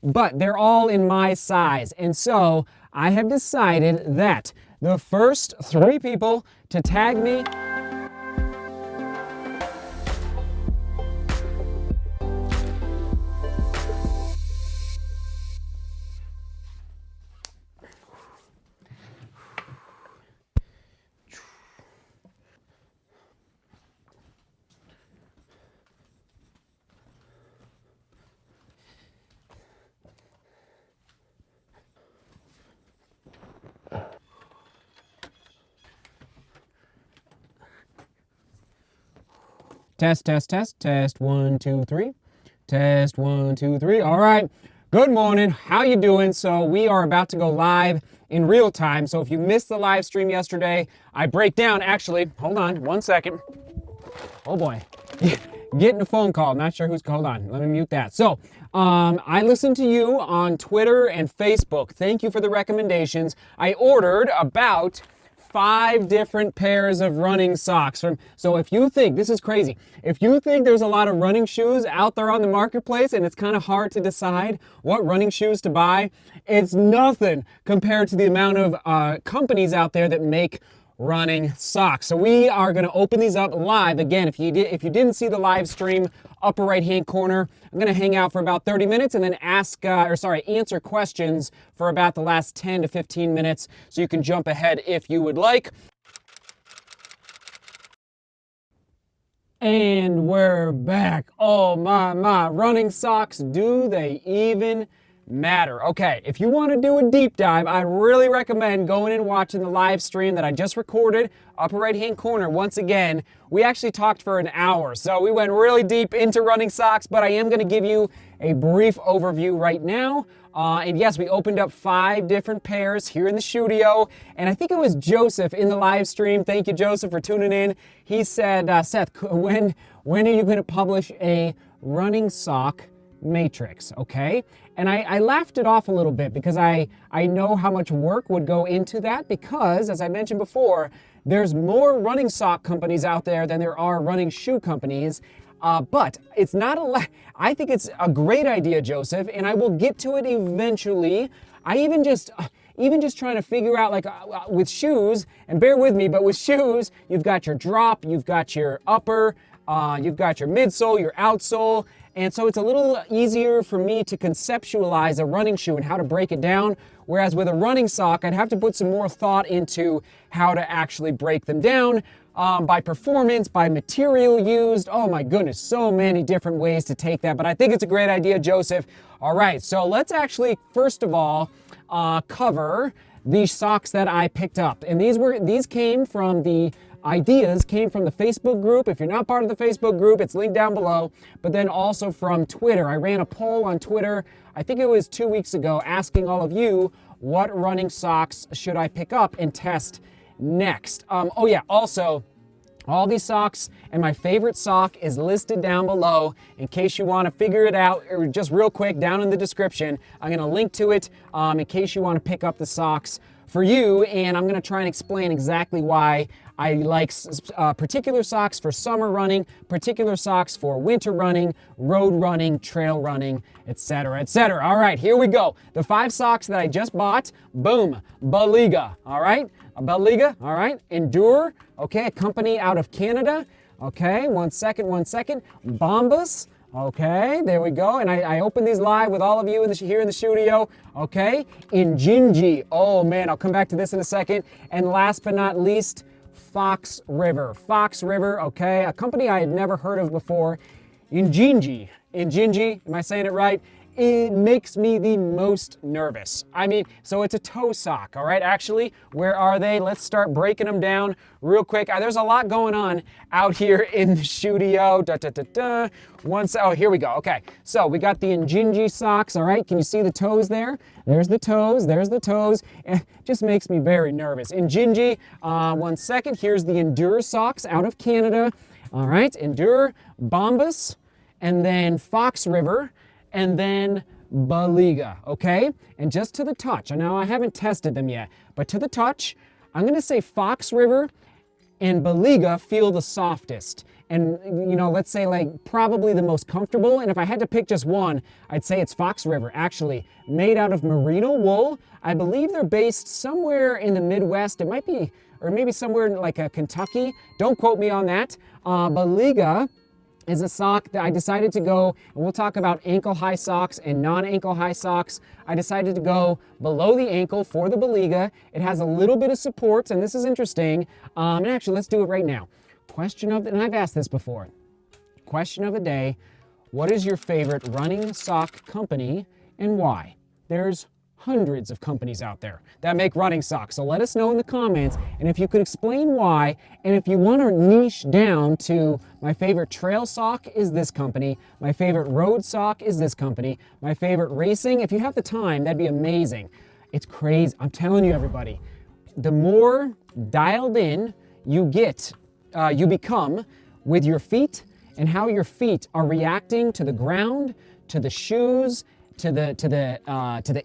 but they're all in my size. And so I have decided that the first 3 people to tag me Test, 1, 2, 3. Test, 1, 2, 3. All right, good morning, how you doing? So we are about to go live in real time. So if you missed the live stream yesterday, I break down, actually, hold on 1 second. Oh boy, getting a phone call, not sure who's, hold on, let me mute that. So I listened to you on Twitter and Facebook. Thank you for the recommendations. I ordered about 5 different pairs of running socks. So if you think, this is crazy, if you think there's a lot of running shoes out there on the marketplace and it's kind of hard to decide what running shoes to buy, it's nothing compared to the amount of companies out there that make running socks. So we are going to open these up live. Again, if you didn't see the live stream, upper right hand corner, I'm going to hang out for about 30 minutes and then answer questions for about the last 10 to 15 minutes, so you can jump ahead if you would like. And we're back. Oh my, running socks, do they even matter? Okay, if you want to do a deep dive, I really recommend going and watching the live stream that I just recorded, upper right hand corner. Once again, we actually talked for an hour, so we went really deep into running socks, but I am going to give you a brief overview right now. And yes, we opened up 5 different pairs here in the studio, and I think it was Joseph in the live stream. Thank you, Joseph, for tuning in. He said, Seth, when are you going to publish a running sock matrix? Okay, and I laughed it off a little bit because I know how much work would go into that, because as I mentioned before, there's more running sock companies out there than there are running shoe companies. But it's not I think it's a great idea, Joseph, and I will get to it eventually. I even just trying to figure out, like, with shoes, and bear with me, but with shoes, you've got your drop, you've got your upper, you've got your midsole, your outsole, and so it's a little easier for me to conceptualize a running shoe and how to break it down, whereas with a running sock, I'd have to put some more thought into how to actually break them down, by performance, by material used. Oh my goodness, so many different ways to take that, but I think it's a great idea, Joseph. All right, so let's actually, first of all, cover these socks that I picked up. And these came from the ideas came from the Facebook group. If you're not part of the Facebook group, it's linked down below, but then also from Twitter. I ran a poll on Twitter, I think it was 2 weeks ago, asking all of you, what running socks should I pick up and test next? Oh yeah, also, all these socks and my favorite sock is listed down below in case you want to figure it out, or just real quick down in the description. I'm going to link to it in case you want to pick up the socks for you, and I'm going to try and explain exactly why I like particular socks for summer running, particular socks for winter running, road running, trail running, etc., etc. All right, here we go. The 5 socks that I just bought, boom, Baliga, all right? A Baliga, all right? Endure, okay, a company out of Canada. Okay, one second. Bombas, okay, there we go. And I opened these live with all of you here in the studio. Okay, Injinji, oh man, I'll come back to this in a second. And last but not least, Fox River, okay, a company I had never heard of before. Injinji, am I saying it right? It makes me the most nervous. I mean, so it's a toe sock, all right? Actually, where are they? Let's start breaking them down real quick. There's a lot going on out here in the studio. Oh, here we go. Okay, so we got the Injinji socks, all right? Can you see the toes there? There's the toes. It just makes me very nervous. Injinji, 1 second. Here's the Endure socks out of Canada. All right, Endure, Bombas, and then Fox River, and then Baliga, okay? And just to the touch, I know I haven't tested them yet, but to the touch, I'm gonna say Fox River and Baliga feel the softest. and let's say like probably the most comfortable, and if I had to pick just one, I'd say it's Fox River, actually, made out of merino wool. I believe they're based somewhere in the Midwest. It might be, or maybe somewhere in like Kentucky. Don't quote me on that. Baliga is a sock that I decided to go, and we'll talk about ankle-high socks and non-ankle-high socks. I decided to go below the ankle for the Baliga. It has a little bit of support, and this is interesting. And actually, let's do it right now. Question of the, and I've asked this before. Question of the day, what is your favorite running sock company and why? There's hundreds of companies out there that make running socks. So let us know in the comments, and if you could explain why, and if you want to niche down to my favorite trail sock is this company, my favorite road sock is this company, my favorite racing, if you have the time, that'd be amazing. It's crazy. I'm telling you, everybody, the more dialed in you get, you become with your feet and how your feet are reacting to the ground, to the shoes, to the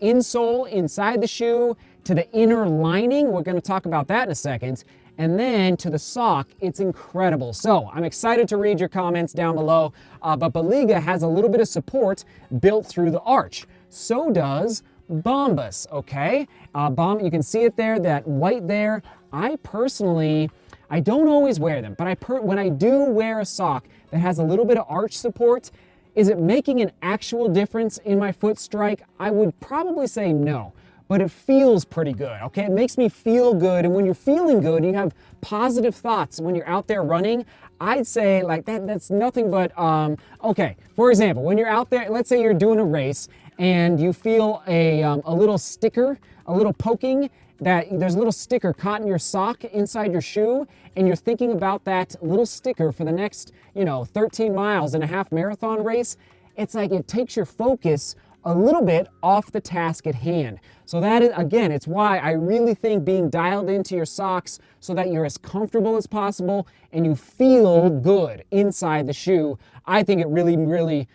insole inside the shoe, to the inner lining. We're going to talk about that in a second. And then to the sock, it's incredible. So I'm excited to read your comments down below. But Baliga has a little bit of support built through the arch. So does Bombas, okay? You can see it there, that white there. I personally, I don't always wear them, but when I do wear a sock that has a little bit of arch support, is it making an actual difference in my foot strike? I would probably say no, but it feels pretty good, okay? It makes me feel good, and when you're feeling good, and you have positive thoughts when you're out there running, I'd say like that's nothing but, okay, for example, when you're out there, let's say you're doing a race, and you feel a little sticker, a little poking, that there's a little sticker caught in your sock inside your shoe, and you're thinking about that little sticker for the next, 13 miles in a half marathon race, it's like it takes your focus a little bit off the task at hand. So that is, again, it's why I really think being dialed into your socks so that you're as comfortable as possible and you feel good inside the shoe, I think it really, really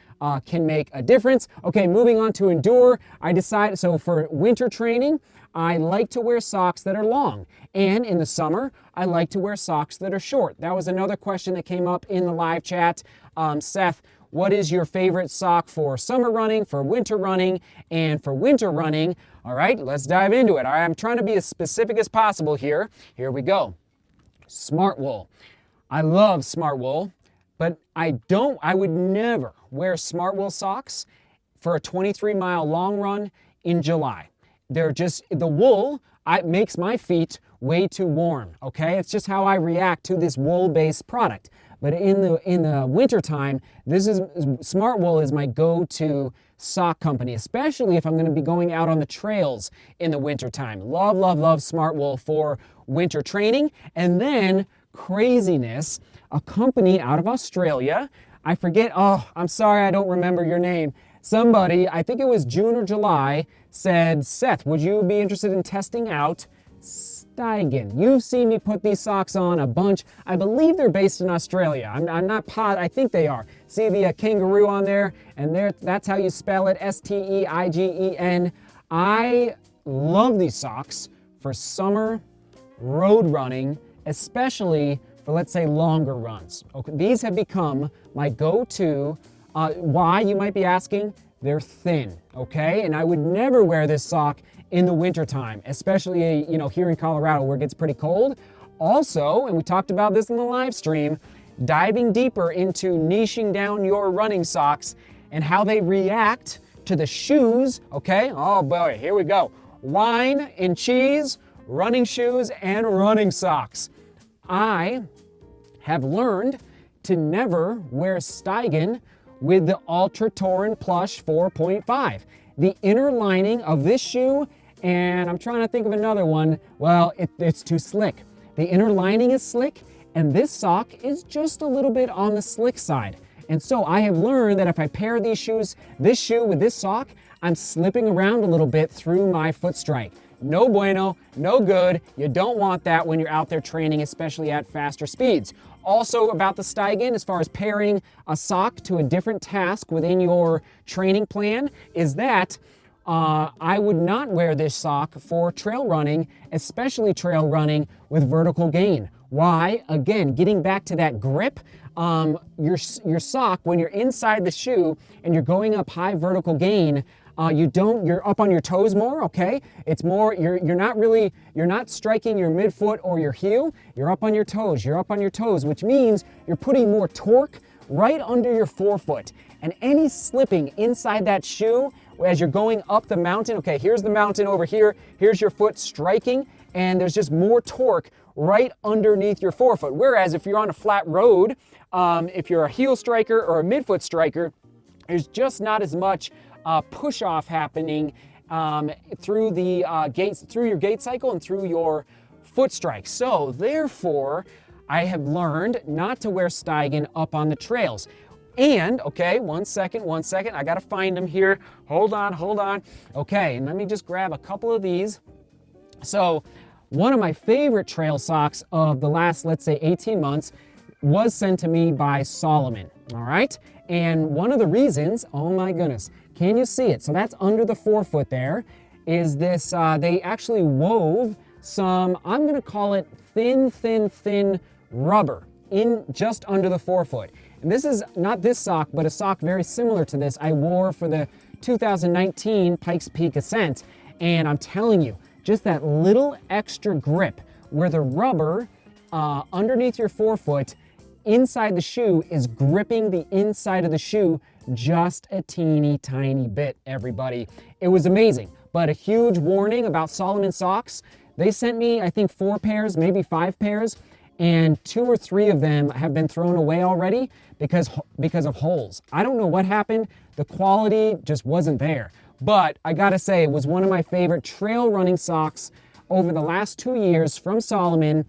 can make a difference. Okay, moving on to Endure, I decided, so for winter training, I like to wear socks that are long. And in the summer, I like to wear socks that are short. That was another question that came up in the live chat. Seth, what is your favorite sock for summer running, for winter running, and for winter running? All right, let's dive into it. I'm trying to be as specific as possible here. Here we go. Smart Wool. I love Smart Wool, but I would never wear Smart Wool socks for a 23-mile long run in July. They're just, the wool makes my feet way too warm, okay? It's just how I react to this wool-based product. But in the wintertime, Smart Wool is my go-to sock company, especially if I'm going to be going out on the trails in the wintertime. Love, love, love Smart Wool for winter training. And then, craziness, a company out of Australia, I forget, oh, I'm sorry, I don't remember your name. Somebody, I think it was June or July, said, Seth, would you be interested in testing out Stygen? You've seen me put these socks on a bunch. I believe they're based in Australia. I'm not positive. I think they are. See the kangaroo on there? And that's how you spell it, Steigen. I love these socks for summer road running, especially for, let's say, longer runs. Okay, these have become my go-to. Why, you might be asking? They're thin, okay? And I would never wear this sock in the wintertime, especially, here in Colorado where it gets pretty cold. Also, and we talked about this in the live stream, diving deeper into niching down your running socks and how they react to the shoes, okay? Oh boy, here we go. Wine and cheese, running shoes, and running socks. I have learned to never wear Stygen with the Ultra Torin Plush 4.5. The inner lining of this shoe, and I'm trying to think of another one, well, it's too slick. The inner lining is slick, and this sock is just a little bit on the slick side. And so I have learned that if I pair this shoe with this sock, I'm slipping around a little bit through my foot strike. No bueno, no good. You don't want that when you're out there training, especially at faster speeds. Also about the Stygen, as far as pairing a sock to a different task within your training plan, is that I would not wear this sock for trail running, especially trail running with vertical gain. Why? Again, getting back to that grip, your sock, when you're inside the shoe and you're going up high vertical gain, you're up on your toes more, okay? It's more, you're not striking your midfoot or your heel, you're up on your toes, which means you're putting more torque right under your forefoot. And any slipping inside that shoe as you're going up the mountain, okay, here's the mountain over here, here's your foot striking, and there's just more torque right underneath your forefoot. Whereas if you're on a flat road, if you're a heel striker or a midfoot striker, there's just not as much push off happening through the gates, through your gait cycle and through your foot strike. So therefore, I have learned not to wear Stygen up on the trails. And, okay, one second, I gotta find them here. Hold on. Okay, and let me just grab a couple of these. So, one of my favorite trail socks of the last, let's say, 18 months was sent to me by Solomon, all right? And one of the reasons, oh my goodness, can you see it? So that's under the forefoot there, is this, they actually wove some, I'm gonna call it thin rubber in just under the forefoot. And this is not this sock, but a sock very similar to this I wore for the 2019 Pikes Peak Ascent. And I'm telling you, just that little extra grip where the rubber underneath your forefoot inside the shoe is gripping the inside of the shoe just a teeny tiny bit, everybody. It was amazing. But a huge warning about Solomon socks. They sent me, I think, 4 pairs, maybe 5 pairs, and 2 or 3 of them have been thrown away already because of holes. I don't know what happened. The quality just wasn't there. But I gotta say, it was one of my favorite trail running socks over the last 2 years from Solomon.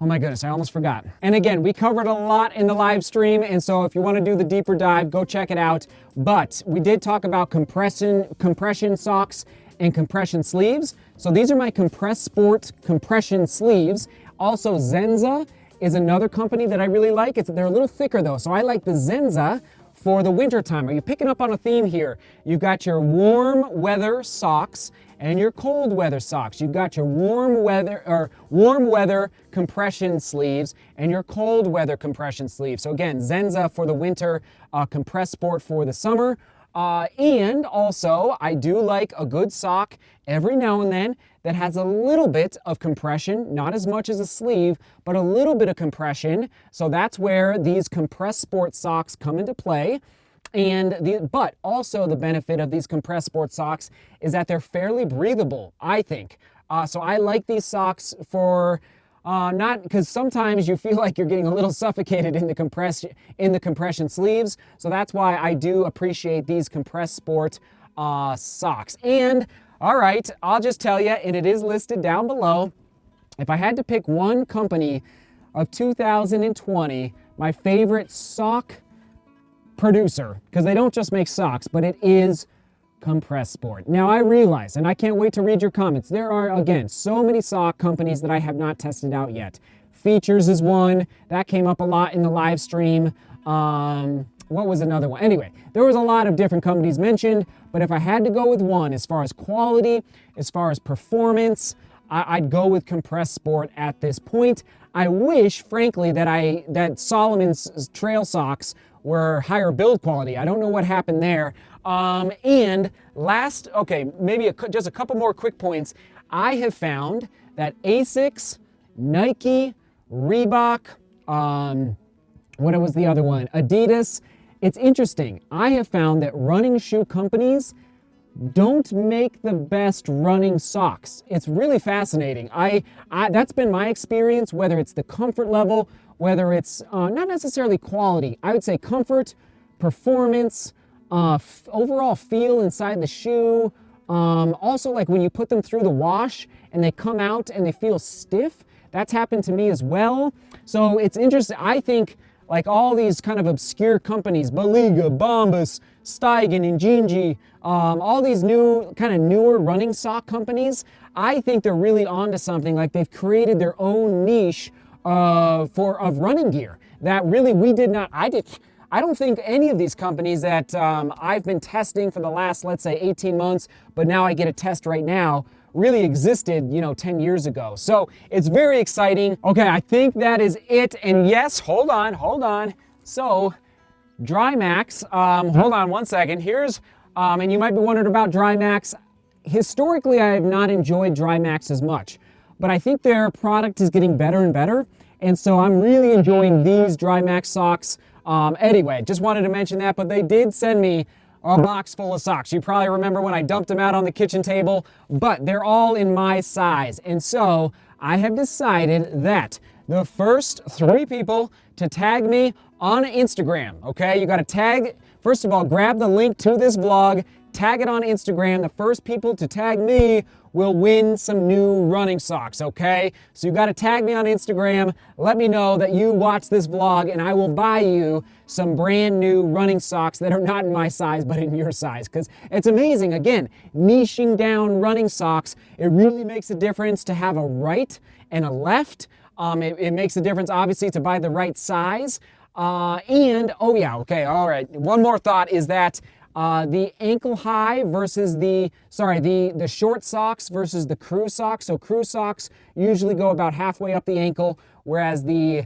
Oh my goodness, I almost forgot. And again, we covered a lot in the live stream, and so if you want to do the deeper dive, go check it out. But we did talk about compression socks and compression sleeves. So these are my Compress Sport compression sleeves. Also, Zenza is another company that I really like. They're a little thicker though, so I like the Zenza for the winter time. Are you picking up on a theme here? You've got your warm weather socks and your cold weather socks. You've got your warm weather compression sleeves and your cold weather compression sleeves. So again, Zenza for the winter, Compress Sport for the summer. And also, I do like a good sock every now and then that has a little bit of compression, not as much as a sleeve, but a little bit of compression. So that's where these Compress Sport socks come into play. But also the benefit of these Compress Sport socks is that they're fairly breathable, I think. So I like these socks for not because sometimes you feel like you're getting a little suffocated in the compression sleeves. So that's why I do appreciate these Compress Sport socks. And all right, I'll just tell you, and it is listed down below. If I had to pick one company of 2020, my favorite sock producer, because they don't just make socks, but it is Compress Sport. Now I realize, and I can't wait to read your comments, there are, again, so many sock companies that I have not tested out yet. Features is one, that came up a lot in the live stream. What was another one? Anyway, there was a lot of different companies mentioned, but if I had to go with one, as far as quality, as far as performance, I'd go with Compress Sport at this point. I wish, frankly, that Solomon's trail socks were higher build quality. I don't know what happened there. And last, okay, maybe just a couple more quick points. I have found that Asics, Nike, Reebok, what was the other one? Adidas. It's interesting. I have found that running shoe companies don't make the best running socks. It's really fascinating. That's been my experience, whether it's the comfort level, whether it's not necessarily quality. I would say comfort, performance, overall feel inside the shoe. Also, like when you put them through the wash and they come out and they feel stiff. That's happened to me as well. So it's interesting. I think like all these kind of obscure companies, Baliga, Bombas, Stygen, and Injinji, all these newer running sock companies, I think they're really onto something. Like they've created their own niche of running gear that really I don't think any of these companies that I've been testing for the last, let's say, 18 months, but now I get a test right now, really existed, 10 years ago. So it's very exciting. Okay, I think that is it. And yes, hold on. So Drymax, hold on one second. Here's, and you might be wondering about Drymax. Historically, I have not enjoyed Drymax as much, but I think their product is getting better and better. And so I'm really enjoying these Drymax socks. Anyway, just wanted to mention that, but they did send me a box full of socks. You probably remember when I dumped them out on the kitchen table, but they're all in my size. And so I have decided that the first 3 people to tag me on Instagram, okay? You gotta tag, first of all, grab the link to this vlog, tag it on Instagram. The first people to tag me will win some new running socks, okay? So you gotta tag me on Instagram, let me know that you watch this vlog, and I will buy you some brand new running socks that are not in my size, but in your size, because it's amazing. Again, niching down running socks, it really makes a difference to have a right and a left. It makes a difference, obviously, to buy the right size. And, oh yeah, okay, all right. One more thought is that the ankle high versus the short socks versus the crew socks. So crew socks usually go about halfway up the ankle, whereas the,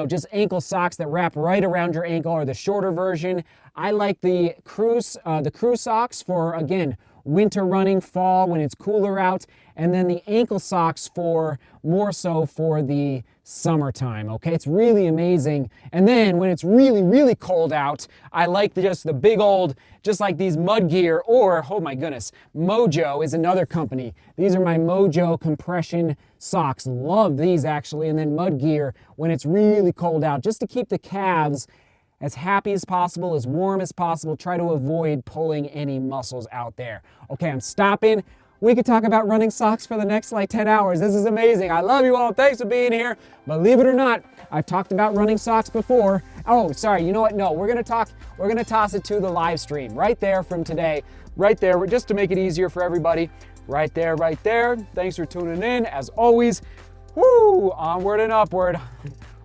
just ankle socks that wrap right around your ankle are the shorter version. I like the crew socks for, again, winter running, fall when it's cooler out, and then the ankle socks for more so for the summertime, okay? It's really amazing. And then when it's really, really cold out, I like just the big old, just like these Mud Gear, or, oh my goodness, Mojo is another company. These are my Mojo compression socks. Love these actually. And then Mud Gear when it's really cold out, just to keep the calves as happy as possible, as warm as possible. Try to avoid pulling any muscles out there. Okay, I'm stopping. We could talk about running socks for the next like 10 hours. This is amazing. I love you all. Thanks for being here. Believe it or not, I've talked about running socks before. Oh, sorry. You know what? No, we're going to toss it to the live stream right there from today. Right there, just to make it easier for everybody. Right there, right there. Thanks for tuning in. As always, woo, onward and upward.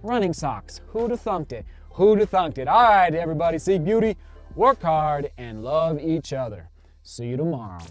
Running socks. Who'd have thunked it? Who'd have thunked it? All right, everybody, seek beauty, work hard, and love each other. See you tomorrow.